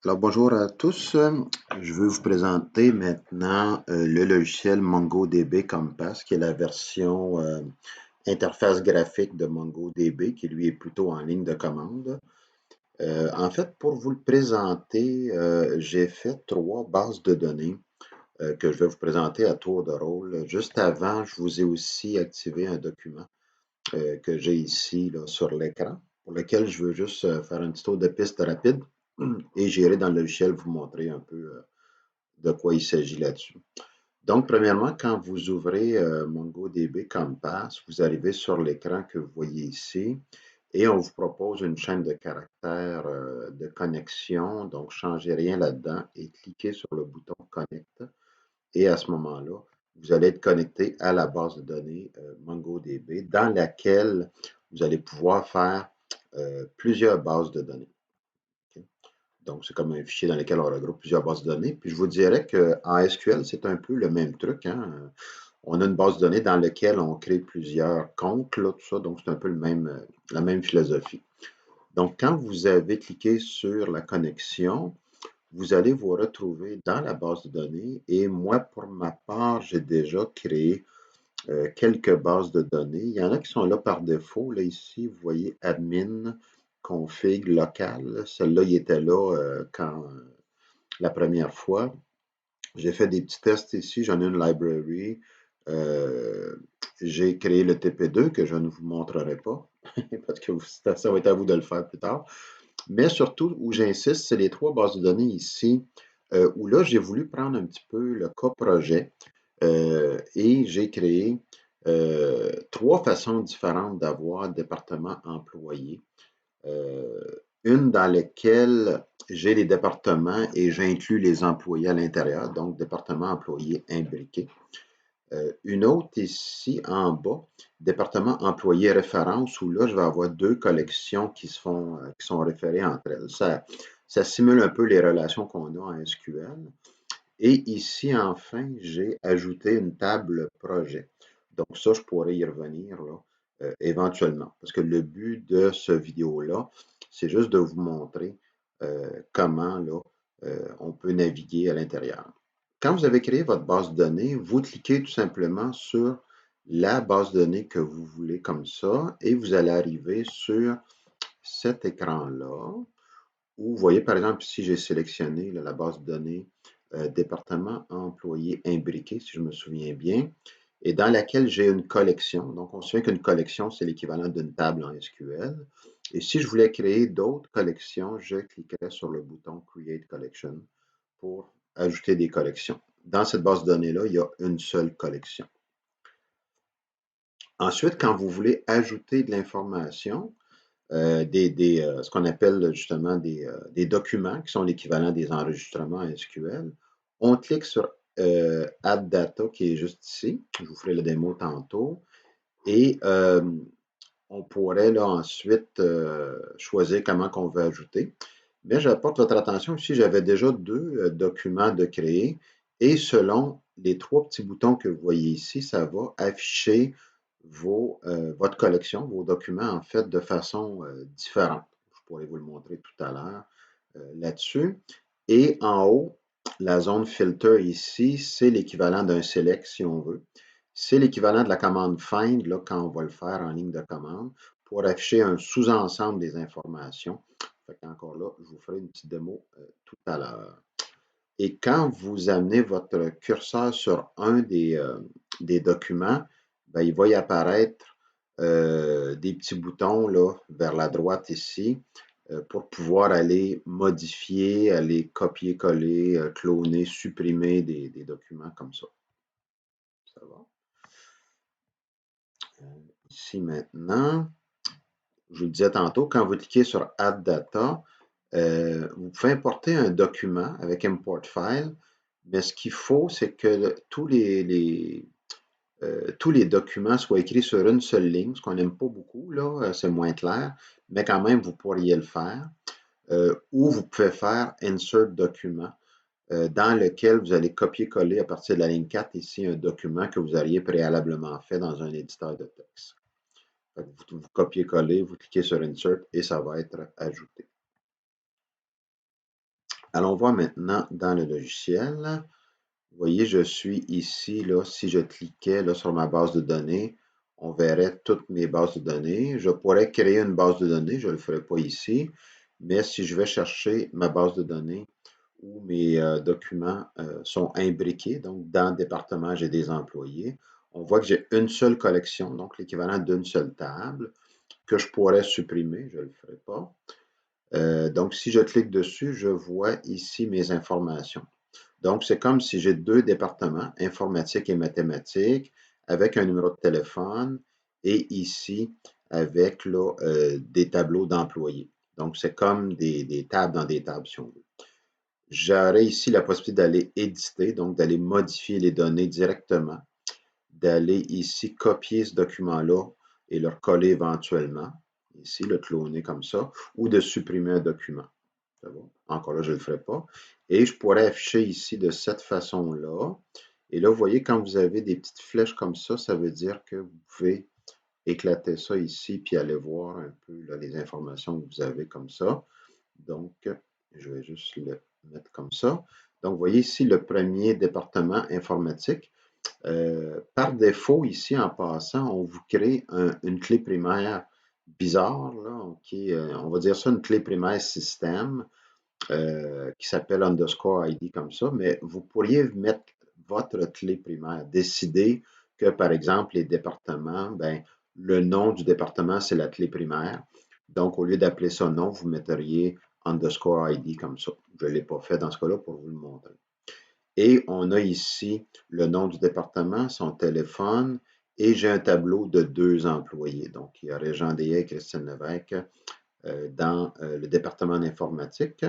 Alors bonjour à tous. Je vais vous présenter maintenant le logiciel MongoDB Compass, qui est la version interface graphique de MongoDB, qui lui est plutôt en ligne de commande. En fait, pour vous le présenter, j'ai fait 3 bases de données que je vais vous présenter à tour de rôle. Juste avant, je vous ai aussi activé un document que j'ai ici là, sur l'écran, pour lequel je veux juste faire un petit tour de piste rapide et j'irai dans le logiciel vous montrer un peu de quoi il s'agit là-dessus. Donc, premièrement, quand vous ouvrez MongoDB Compass, vous arrivez sur l'écran que vous voyez ici et on vous propose une chaîne de caractères de connexion. Donc, changez rien là-dedans et cliquez sur le bouton Connect. Et à ce moment-là, vous allez être connecté à la base de données MongoDB dans laquelle vous allez pouvoir faire plusieurs bases de données. Okay? Donc, c'est comme un fichier dans lequel on regroupe plusieurs bases de données. Puis, je vous dirais qu'en SQL, c'est un peu le même truc. Hein? On a une base de données dans laquelle on crée plusieurs comptes, là, tout ça. Donc, c'est un peu la même philosophie. Donc, quand vous avez cliqué sur la connexion, vous allez vous retrouver dans la base de données. Et moi, pour ma part, j'ai déjà créé quelques bases de données. Il y en a qui sont là par défaut. Là, ici, vous voyez admin, config, local. Celle-là, il était là quand la première fois. J'ai fait des petits tests ici. J'en ai une library. Euh, j'ai créé le TP2 que je ne vous montrerai pas parce que ça va être à vous de le faire plus tard. Mais surtout, où j'insiste, c'est les 3 bases de données ici, où là, j'ai voulu prendre un petit peu le cas projet et j'ai créé 3 façons différentes d'avoir département employé. Euh, une dans laquelle j'ai les départements et j'inclus les employés à l'intérieur, donc département employé imbriqué. Une autre ici en bas, département employé référence, où là, je vais avoir 2 collections qui sont référées entre elles. Ça simule un peu les relations qu'on a en SQL. Et ici, enfin, j'ai ajouté une table projet. Donc ça, je pourrais y revenir là, éventuellement. Parce que le but de ce vidéo-là, c'est juste de vous montrer comment là, on peut naviguer à l'intérieur. Quand vous avez créé votre base de données, vous cliquez tout simplement sur la base de données que vous voulez comme ça et vous allez arriver sur cet écran-là où vous voyez par exemple ici j'ai sélectionné là, la base de données département employé imbriqué si je me souviens bien et dans laquelle j'ai une collection. Donc on se souvient qu'une collection c'est l'équivalent d'une table en SQL et si je voulais créer d'autres collections, je cliquerais sur le bouton Create Collection pour ajouter des collections. Dans cette base de données-là, il y a une seule collection. Ensuite, quand vous voulez ajouter de l'information, ce qu'on appelle justement des documents qui sont l'équivalent des enregistrements SQL, on clique sur Add Data qui est juste ici. Je vous ferai le démo tantôt. Et on pourrait là ensuite choisir comment qu'on veut ajouter. Mais j'apporte votre attention ici, j'avais déjà 2 documents de créer et selon les 3 petits boutons que vous voyez ici, ça va afficher votre collection, vos documents en fait de façon différente. Je pourrais vous le montrer tout à l'heure là-dessus. Et en haut, la zone filter ici, c'est l'équivalent d'un select si on veut. C'est l'équivalent de la commande find là, quand on va le faire en ligne de commande pour afficher un sous-ensemble des informations. Encore là, je vous ferai une petite démo tout à l'heure. Et quand vous amenez votre curseur sur un des documents, ben, il va y apparaître des petits boutons là, vers la droite ici pour pouvoir aller modifier, aller copier-coller, cloner, supprimer des documents comme ça. Ça va? Ici maintenant, je vous le disais tantôt, quand vous cliquez sur Add Data, vous pouvez importer un document avec Import File, mais ce qu'il faut, c'est que tous les documents soient écrits sur une seule ligne, ce qu'on n'aime pas beaucoup, là, c'est moins clair, mais quand même, vous pourriez le faire. Ou vous pouvez faire Insert Document, dans lequel vous allez copier-coller à partir de la ligne 4 ici un document que vous auriez préalablement fait dans un éditeur de texte. Vous copiez-collez, vous cliquez sur Insert et ça va être ajouté. Allons voir maintenant dans le logiciel. Vous voyez, je suis ici, là, si je cliquais là, sur ma base de données, on verrait toutes mes bases de données. Je pourrais créer une base de données, je ne le ferai pas ici, mais si je vais chercher ma base de données où mes documents sont imbriqués, donc dans le département, j'ai des employés, on voit que j'ai une seule collection, donc l'équivalent d'une seule table, que je pourrais supprimer, je ne le ferai pas. Donc, si je clique dessus, je vois ici mes informations. Donc, c'est comme si j'ai deux départements, informatique et mathématiques, avec un numéro de téléphone et ici avec là, des tableaux d'employés. Donc, c'est comme des tables dans des tables, si on veut. J'aurai ici la possibilité d'aller éditer, donc d'aller modifier les données directement, d'aller ici copier ce document-là et le recoller éventuellement, ici, le cloner comme ça, ou de supprimer un document. C'est bon? Encore là, je ne le ferai pas. Et je pourrais afficher ici de cette façon-là. Et là, vous voyez, quand vous avez des petites flèches comme ça veut dire que vous pouvez éclater ça ici, puis aller voir un peu là, les informations que vous avez comme ça. Donc, je vais juste le mettre comme ça. Donc, vous voyez ici le premier département informatique. Par défaut, ici, en passant, on vous crée une clé primaire bizarre, là, on va dire ça une clé primaire système qui s'appelle underscore ID comme ça, mais vous pourriez mettre votre clé primaire, décider que, par exemple, les départements, ben, le nom du département, c'est la clé primaire. Donc, au lieu d'appeler ça nom, vous metteriez underscore ID comme ça. Je ne l'ai pas fait dans ce cas-là pour vous le montrer. Et on a ici le nom du département, son téléphone, et j'ai un tableau de deux employés. Donc, il y a Régent Deshaies et Christine Lévesque dans le département d'informatique.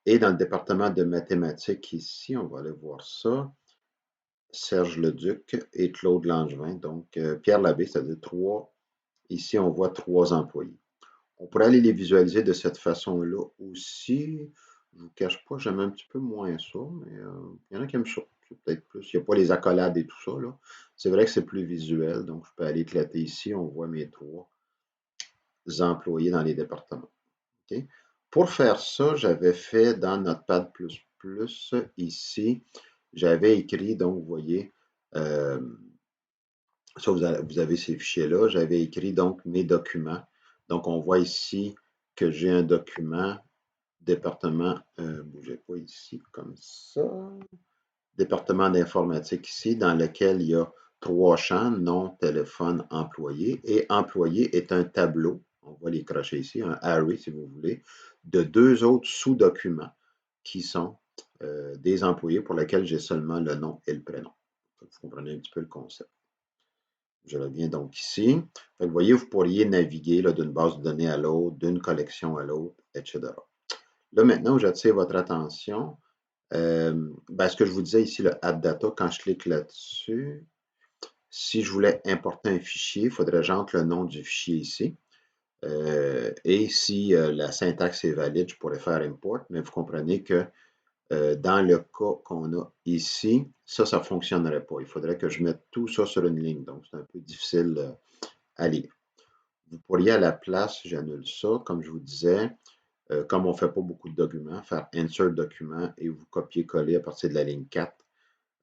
Et dans le département de mathématiques ici, on va aller voir ça, Serge Leduc et Claude Langevin. Donc, Pierre Labbé, c'est-à-dire trois. Ici, on voit trois employés. On pourrait aller les visualiser de cette façon-là aussi. Je ne vous cache pas, j'aime un petit peu moins ça, mais il y en a qui aiment ça. C'est peut-être plus. Il n'y a pas les accolades et tout ça, là. C'est vrai que c'est plus visuel, donc je peux aller éclater ici. On voit mes trois employés dans les départements. OK? Pour faire ça, j'avais fait dans Notepad++ ici, j'avais écrit, donc vous voyez, euh, ça vous avez ces fichiers-là, j'avais écrit donc mes documents. Donc on voit ici que j'ai un document département, bougez pas ici comme ça, département d'informatique ici, dans lequel il y a trois champs, nom, téléphone, employé. Et employé est un tableau, on voit les crochets ici, un array si vous voulez, de deux autres sous-documents qui sont des employés pour lesquels j'ai seulement le nom et le prénom. Vous comprenez un petit peu le concept. Je reviens donc ici. Vous voyez, vous pourriez naviguer d'une base de données à l'autre, d'une collection à l'autre, etc. Là, maintenant, j'attire votre attention. Ben, ce que je vous disais ici, le Add Data, quand je clique là-dessus, si je voulais importer un fichier, il faudrait que j'entre le nom du fichier ici. Et si la syntaxe est valide, je pourrais faire import, mais vous comprenez que dans le cas qu'on a ici, ça ne fonctionnerait pas. Il faudrait que je mette tout ça sur une ligne, donc c'est un peu difficile à lire. Vous pourriez à la place, j'annule ça, comme je vous disais, comme on ne fait pas beaucoup de documents, faire Insert document et vous copier-coller à partir de la ligne 4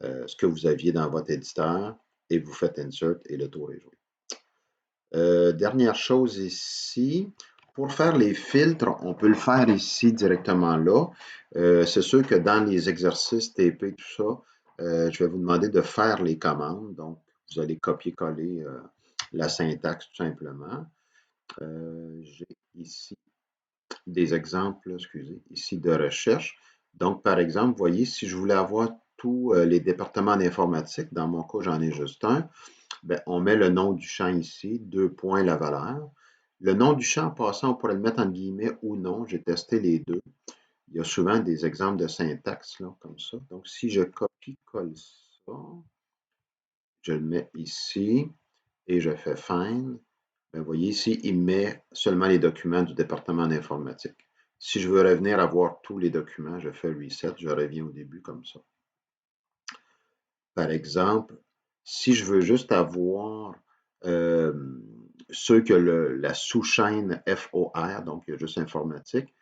ce que vous aviez dans votre éditeur et vous faites Insert et le tour est joué. Dernière chose ici, pour faire les filtres, on peut le faire ici directement là. C'est sûr que dans les exercices TP, tout ça, je vais vous demander de faire les commandes. Donc, vous allez copier-coller la syntaxe tout simplement. J'ai ici des exemples, excusez, ici de recherche. Donc, par exemple, vous voyez, si je voulais avoir tous les départements d'informatique, dans mon cas, j'en ai juste un, ben, on met le nom du champ ici, deux points la valeur. Le nom du champ, en passant, on pourrait le mettre en guillemets ou non. J'ai testé les deux. Il y a souvent des exemples de syntaxe là, comme ça. Donc, si je copie-colle ça, je le mets ici et je fais Find, ben, vous voyez ici, il met seulement les documents du département d'informatique. Si je veux revenir à voir tous les documents, je fais Reset, je reviens au début comme ça. Par exemple, si je veux juste avoir euh, ceux que la sous-chaîne FOR, donc il y a juste informatique,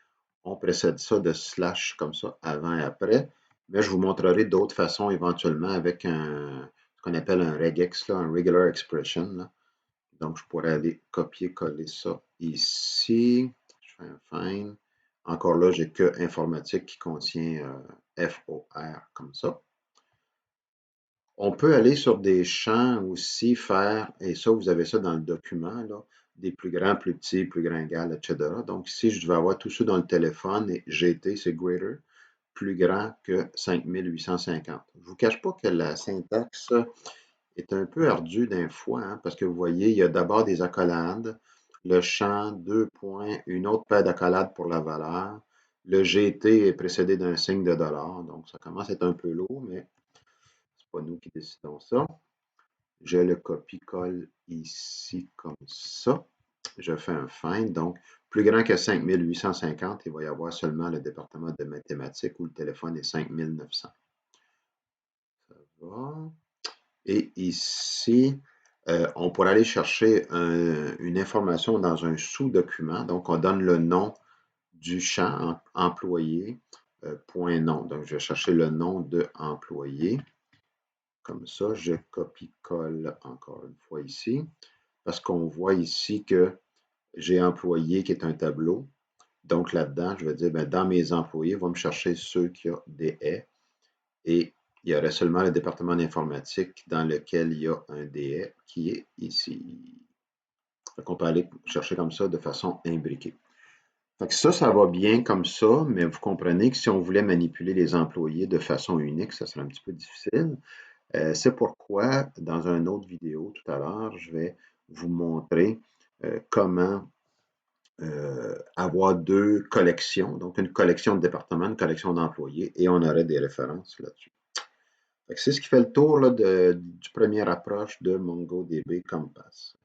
On précède ça de slash comme ça, avant et après. Mais je vous montrerai d'autres façons éventuellement avec ce qu'on appelle un regex, là, un regular expression, là. Donc, je pourrais aller copier-coller ça ici. Je fais un find. Encore là, j'ai que informatique qui contient FOR comme ça. On peut aller sur des champs aussi, faire, et ça, vous avez ça dans le document, là, des plus grands, plus petits, plus grands égal, etc. Donc ici, je vais avoir tout ça dans le téléphone et GT, c'est greater, plus grand que 5850. Je ne vous cache pas que la syntaxe est un peu ardue d'un fois, hein, parce que vous voyez, il y a d'abord des accolades, le champ, deux points, une autre paire d'accolades pour la valeur. Le GT est précédé d'un signe de dollar, donc ça commence à être un peu lourd, mais c'est pas nous qui décidons ça. Je le copie-colle ici comme ça. Je fais un find. Donc, plus grand que 5850, il va y avoir seulement le département de mathématiques où le téléphone est 5900. Ça va. Et ici, on pourrait aller chercher une information dans un sous-document. Donc, on donne le nom du champ employé, point nom. Donc, je vais chercher le nom de employé. Comme ça, je copie-colle encore une fois ici, parce qu'on voit ici que j'ai employé qui est un tableau. Donc là-dedans, je vais dire, ben, dans mes employés, va me chercher ceux qui ont des haies. Et il y aurait seulement le département d'informatique dans lequel il y a un DE qui est ici. Donc, on peut aller chercher comme ça de façon imbriquée. Fait que ça va bien comme ça, mais vous comprenez que si on voulait manipuler les employés de façon unique, ça serait un petit peu difficile. C'est pourquoi, dans une autre vidéo tout à l'heure, je vais vous montrer comment avoir deux collections, donc une collection de départements, une collection d'employés, et on aurait des références là-dessus. C'est ce qui fait le tour là, du première approche de MongoDB Compass.